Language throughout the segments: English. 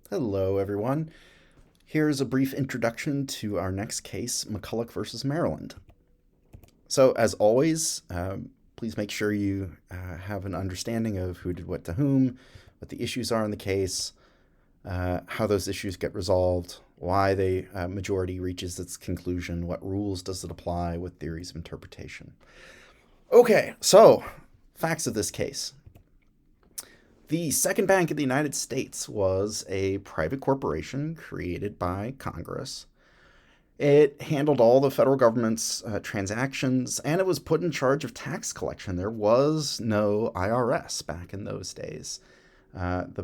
Hello, everyone. Here's a brief introduction to our next case, McCulloch versus Maryland. So, as always, please make sure you have an understanding of who did what to whom, what the issues are in the case, how those issues get resolved, why the majority reaches its conclusion, what rules does it apply, what theories of interpretation. Okay, so facts of this case. The Second Bank of the United States was a private corporation created by Congress. It handled all the federal government's transactions, and it was put in charge of tax collection. There was no IRS back in those days.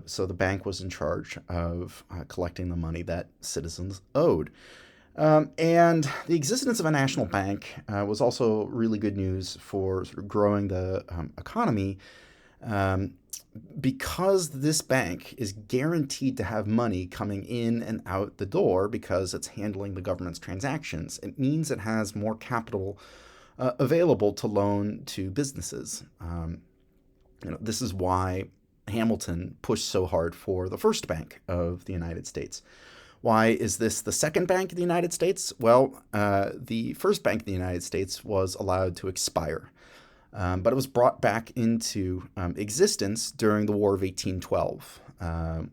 So the bank was in charge of collecting the money that citizens owed. And the existence of a national bank was also really good news for sort of growing the economy, um, because this bank is guaranteed to have money coming in and out the door because it's handling the government's transactions. It means it has more capital available to loan to businesses. This is why Hamilton pushed so hard for the first bank of the United States. Why is this the second bank of the United States? Well, the first bank of the United States was allowed to expire. But it was brought back into existence during the War of 1812.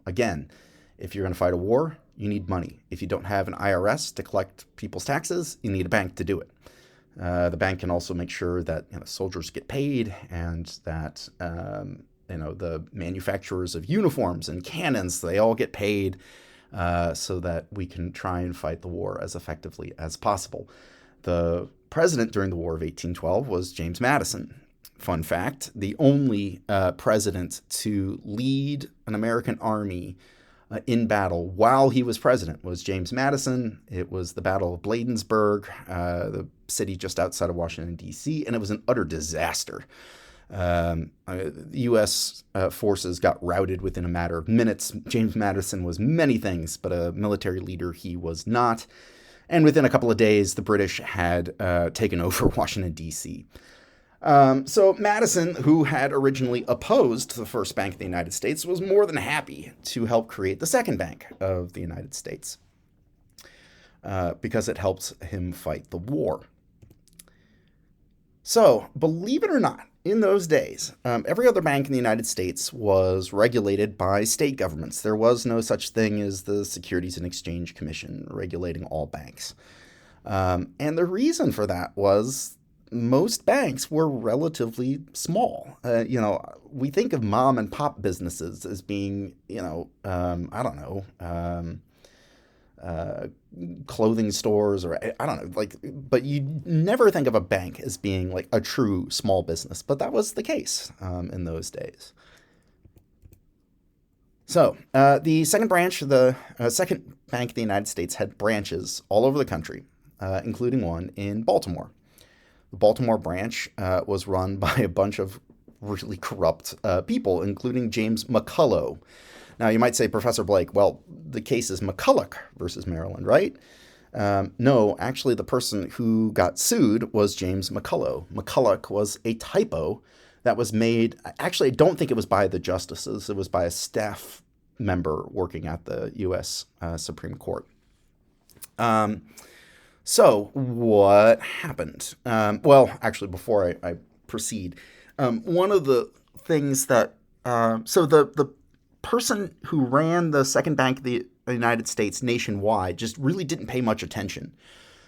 Again, if you're going to fight a war, you need money. If you don't have an IRS to collect people's taxes, you need a bank to do it. The bank can also make sure that soldiers get paid, and that the manufacturers of uniforms and cannons, they all get paid, so that we can try and fight the war as effectively as possible. The president during the War of 1812 was James Madison. Fun fact, the only president to lead an American army in battle while he was president was James Madison. It was the Battle of Bladensburg, the city just outside of Washington, D.C., and it was an utter disaster. U.S. Forces got routed within a matter of minutes. James Madison was many things, but a military leader he was not. And within a couple of days, the British had taken over Washington, D.C. So Madison, who had originally opposed the first bank of the United States, was more than happy to help create the second bank of the United States, because it helped him fight the war. So, believe it or not, in those days, every other bank in the United States was regulated by state governments. There was no such thing as the Securities and Exchange Commission regulating all banks. And the reason for that was most banks were relatively small. We think of mom and pop businesses as being, I don't know, clothing stores, or I don't know, but you never think of a bank as being like a true small business. But that was the case in those days. So the second bank of the United States had branches all over the country, including one in Baltimore. The Baltimore branch was run by a bunch of really corrupt people, including James McCulloch. Now, you might say, Professor Blake, well, the case is McCulloch versus Maryland, right? No, actually, the person who got sued was James McCulloch. McCulloch was a typo that was made. Actually, I don't think it was by the justices. It was by a staff member working at the U.S. Supreme Court. So what happened? Well, actually, before I proceed, one of the things that so the person who ran the second bank of the United States nationwide just really didn't pay much attention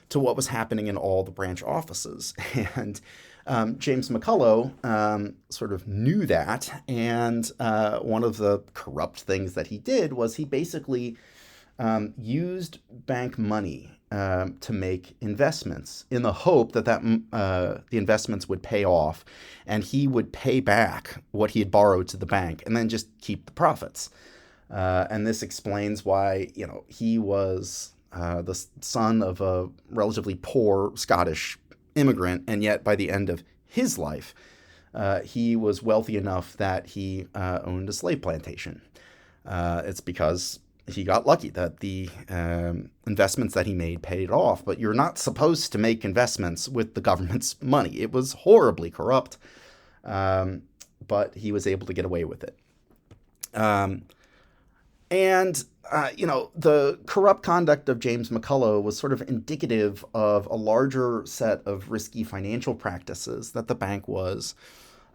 to what was happening in all the branch offices. And James McCulloch sort of knew that. And one of the corrupt things that he did was he basically used bank money to make investments in the hope that the investments would pay off, and he would pay back what he had borrowed to the bank and then just keep the profits. And this explains why he was the son of a relatively poor Scottish immigrant, and yet by the end of his life, he was wealthy enough that he owned a slave plantation. It's because he got lucky that the investments that he made paid off. But you're not supposed to make investments with the government's money. It was horribly corrupt, but he was able to get away with it. And the corrupt conduct of James McCulloch was sort of indicative of a larger set of risky financial practices that the bank was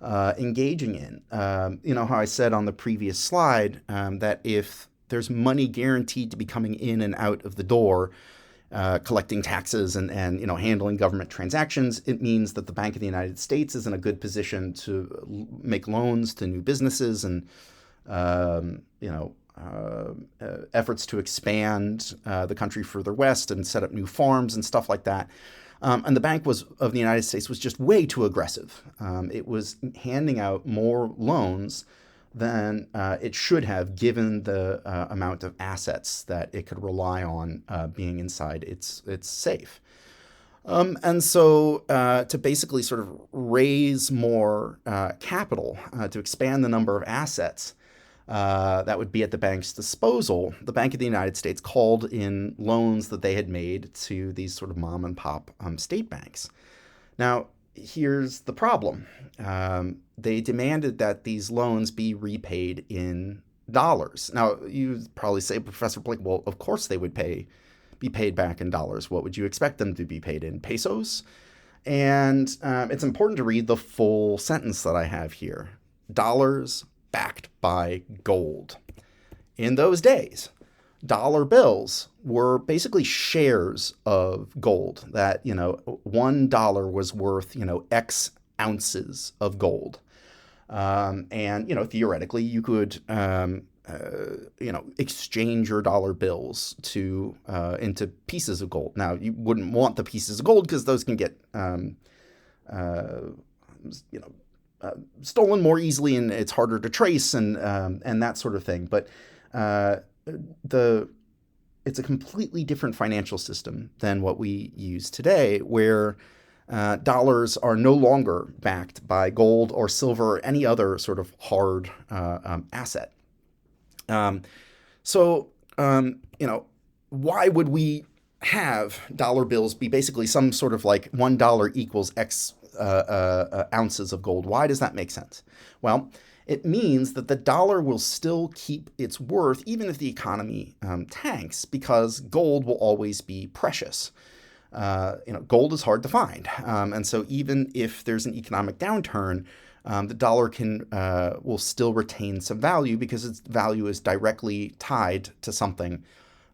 engaging in. How I said on the previous slide that if there's money guaranteed to be coming in and out of the door, collecting taxes and handling government transactions, it means that the Bank of the United States is in a good position to make loans to new businesses and efforts to expand the country further west and set up new farms and stuff like that. And the Bank of the United States was just way too aggressive. It was handing out more loans than it should have, given the amount of assets that it could rely on being inside its safe. And so to basically sort of raise more capital, to expand the number of assets that would be at the bank's disposal, the Bank of the United States called in loans that they had made to these sort of mom and pop state banks. Now, here's the problem. They demanded that these loans be repaid in dollars. Now, you probably say, Professor Blake, well, of course they would be paid back in dollars. What would you expect them to be paid in? Pesos? And it's important to read the full sentence that I have here. Dollars backed by gold. In those days, dollar bills were basically shares of gold that, $1 was worth, X ounces of gold. And, theoretically, you could, exchange your dollar bills into pieces of gold. Now, you wouldn't want the pieces of gold because those can get, stolen more easily, and it's harder to trace and that sort of thing. But it's a completely different financial system than what we use today, where dollars are no longer backed by gold or silver or any other sort of hard asset. Why would we have dollar bills be basically some sort of like $1 equals X ounces of gold? Why does that make sense? Well, it means that the dollar will still keep its worth even if the economy tanks, because gold will always be precious. Gold is hard to find, and so even if there's an economic downturn, the dollar will still retain some value because its value is directly tied to something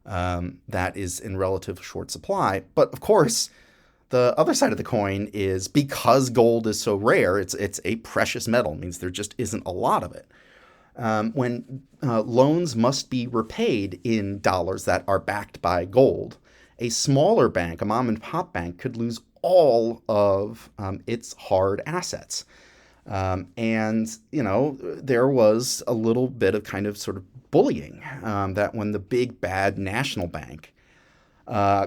that is in relative short supply. But of course, the other side of the coin is because gold is so rare, it's a precious metal, means there just isn't a lot of it. When loans must be repaid in dollars that are backed by gold, a smaller bank, a mom and pop bank, could lose all of its hard assets. There was a little bit of kind of sort of bullying that when the big bad national bank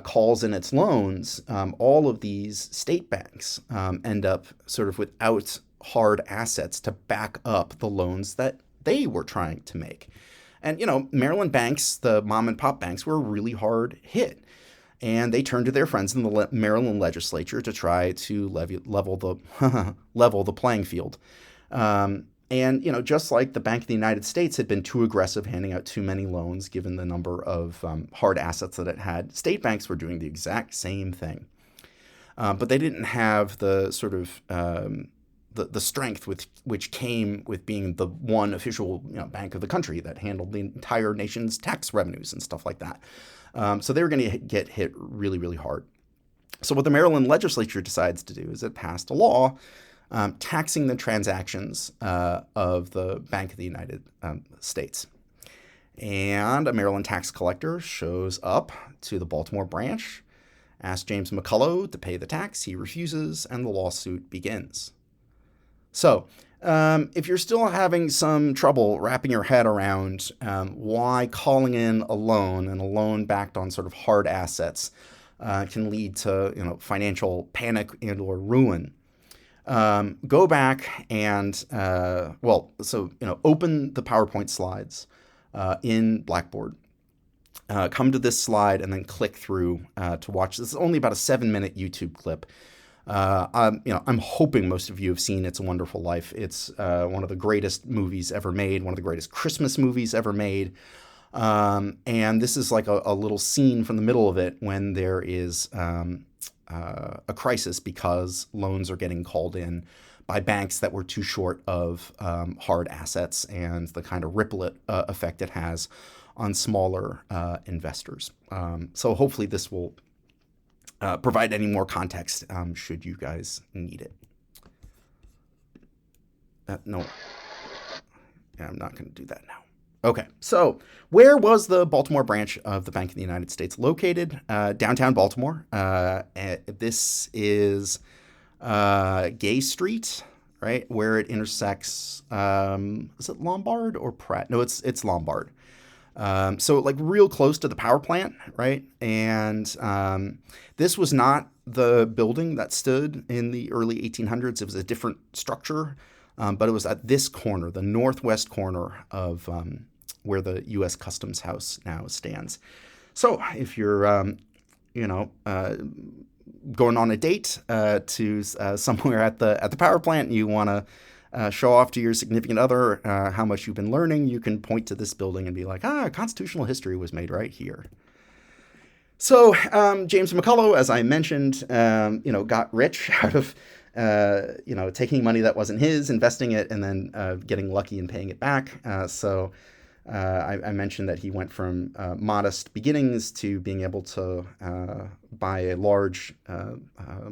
calls in its loans, all of these state banks end up sort of without hard assets to back up the loans that they were trying to make. And, Maryland banks, the mom and pop banks, were really hard hit. And they turned to their friends in the Maryland legislature to try to level the playing field. Just like the Bank of the United States had been too aggressive handing out too many loans given the number of hard assets that it had, state banks were doing the exact same thing. But they didn't have the sort of the strength which came with being the one official bank of the country that handled the entire nation's tax revenues and stuff like that. So they were going to get hit really, really hard. So what the Maryland legislature decides to do is it passed a law taxing the transactions of the Bank of the United States. And a Maryland tax collector shows up to the Baltimore branch, asks James McCulloch to pay the tax. He refuses, and the lawsuit begins. So if you're still having some trouble wrapping your head around why calling in a loan and a loan backed on sort of hard assets can lead to financial panic and or ruin, go back and open the PowerPoint slides in Blackboard. Come to this slide and then click through to watch. This is only about a 7-minute YouTube clip. I'm hoping most of you have seen It's a Wonderful Life. It's one of the greatest movies ever made, one of the greatest Christmas movies ever made. And this is like a little scene from the middle of it when there is a crisis because loans are getting called in by banks that were too short of hard assets and the kind of ripple effect it has on smaller investors. So hopefully this will provide any more context should you guys need it. No, I'm not going to do that now. Okay, so where was the Baltimore branch of the Bank of the United States located? Downtown Baltimore. This is Gay Street, right, where it intersects. Is it Lombard or Pratt? No, it's Lombard. So like real close to the power plant, right? And this was not the building that stood in the early 1800s. It was a different structure, but it was at this corner, the northwest corner of where the U.S. Customs House now stands. So if you're, going on a date to somewhere at the power plant, and you want to show off to your significant other how much you've been learning, you can point to this building and be like, constitutional history was made right here. So James McCulloch, as I mentioned, got rich out of taking money that wasn't his, investing it, and then getting lucky and paying it back. I mentioned that he went from modest beginnings to being able to buy a large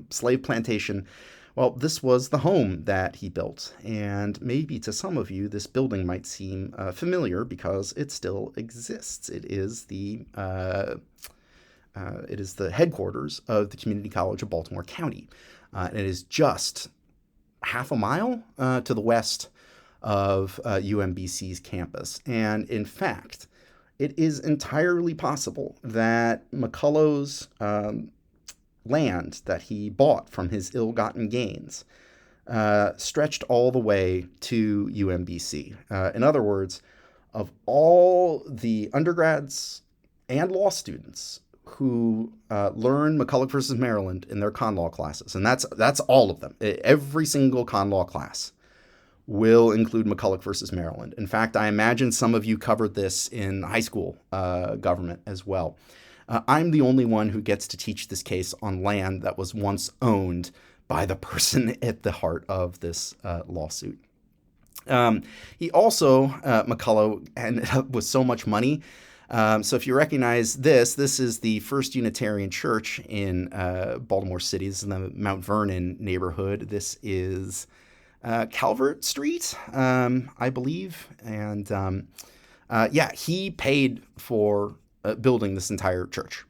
slave plantation. Well, this was the home that he built, and maybe to some of you, this building might seem familiar because it still exists. It is the headquarters of the Community College of Baltimore County. And it is just half a mile to the west of UMBC's campus. And in fact, it is entirely possible that McCulloch's land that he bought from his ill-gotten gains stretched all the way to UMBC. In other words, of all the undergrads and law students who learn McCulloch versus Maryland in their con law classes, and that's all of them, every single con law class will include McCulloch versus Maryland. In fact, I imagine some of you covered this in high school government as well. I'm the only one who gets to teach this case on land that was once owned by the person at the heart of this lawsuit. He also, McCulloch, ended up with so much money. So if you recognize this is the First Unitarian Church in Baltimore City. This is in the Mount Vernon neighborhood. This is Calvert Street, I believe. And he paid for building this entire church,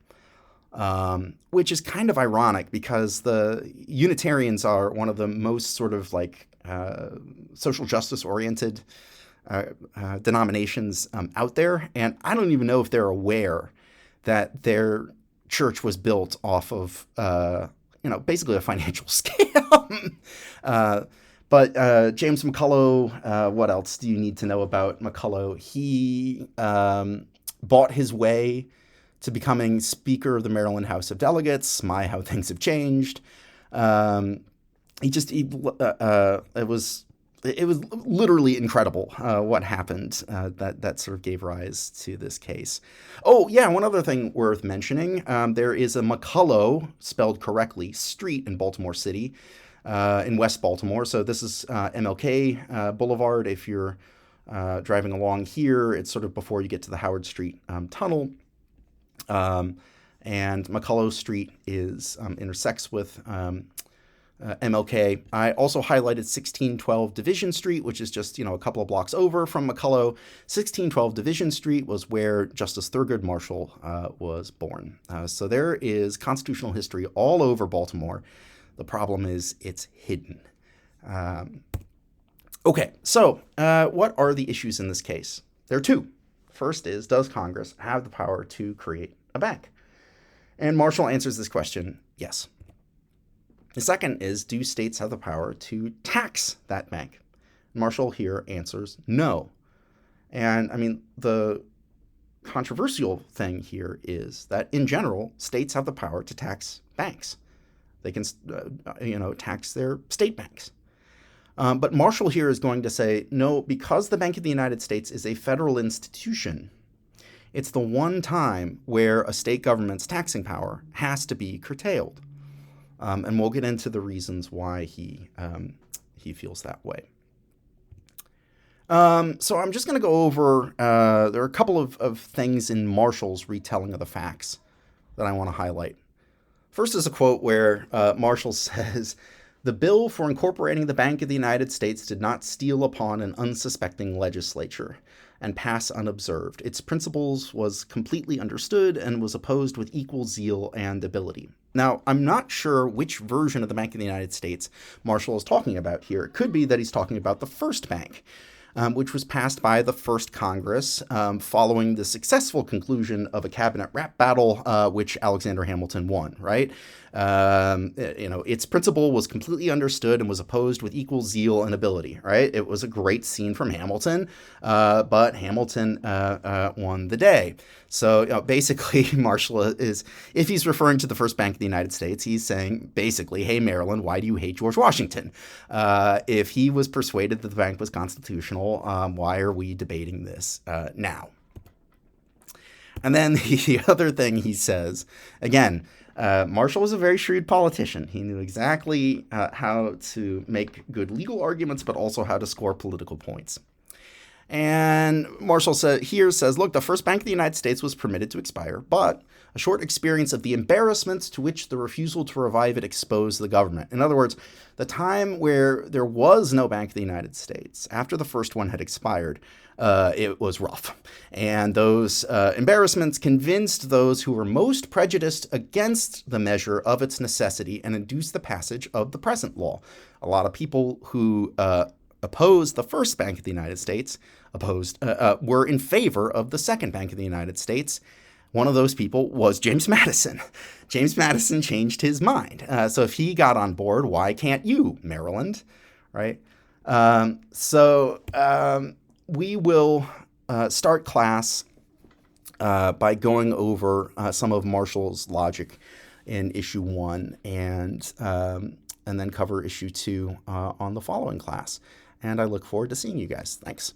which is kind of ironic because the Unitarians are one of the most sort of like social justice oriented denominations out there. And I don't even know if they're aware that their church was built off of, basically a financial scam. But James McCulloch, what else do you need to know about McCulloch? He bought his way to becoming Speaker of the Maryland House of Delegates. My, how things have changed. It was literally incredible what happened that sort of gave rise to this case. Oh, yeah, one other thing worth mentioning. There is a McCulloch, spelled correctly, street in Baltimore City, in West Baltimore. So this is MLK Boulevard. If you're driving along here, it's sort of before you get to the Howard Street tunnel. And McCulloch Street intersects with MLK. I also highlighted 1612 Division Street, which is just, a couple of blocks over from McCulloch. 1612 Division Street was where Justice Thurgood Marshall was born. So there is constitutional history all over Baltimore. The problem is it's hidden. Okay, so what are the issues in this case? There are two. First is, does Congress have the power to create a bank? And Marshall answers this question, yes. The second is, do states have the power to tax that bank? Marshall here answers no. And I mean, the controversial thing here is that in general, states have the power to tax banks. They can, tax their state banks. But Marshall here is going to say, no, because the Bank of the United States is a federal institution, It's the one time where a state government's taxing power has to be curtailed. And we'll get into the reasons why he feels that way. So I'm just going to go over, there are a couple of things in Marshall's retelling of the facts that I want to highlight. First is a quote where Marshall says, "The bill for incorporating the Bank of the United States did not steal upon an unsuspecting legislature and pass unobserved. Its principles was completely understood and was opposed with equal zeal and ability." Now, I'm not sure which version of the Bank of the United States Marshall is talking about here. It could be that he's talking about the first bank, which was passed by the first Congress following the successful conclusion of a cabinet rap battle, which Alexander Hamilton won, right? Its principle was completely understood and was opposed with equal zeal and ability, right? It was a great scene from Hamilton, but Hamilton won the day. So basically, Marshall is, if he's referring to the first Bank of the United States, he's saying basically, hey, Maryland, why do you hate George Washington? If he was persuaded that the bank was constitutional, why are we debating this now? And then the other thing he says, again, Marshall was a very shrewd politician. He knew exactly how to make good legal arguments, but also how to score political points. And Marshall says, look, the first Bank of the United States was permitted to expire, but a short experience of the embarrassments to which the refusal to revive it exposed the government. In other words, the time where there was no Bank of the United States, after the first one had expired, it was rough. And those embarrassments convinced those who were most prejudiced against the measure of its necessity and induced the passage of the present law. A lot of people who opposed the first Bank of the United States were in favor of the second Bank of the United States. One of those people was James Madison. James Madison changed his mind. So if he got on board, why can't you, Maryland? Right? We will start class by going over some of Marshall's logic in issue 1 and then cover issue 2 on the following class. And I look forward to seeing you guys. Thanks.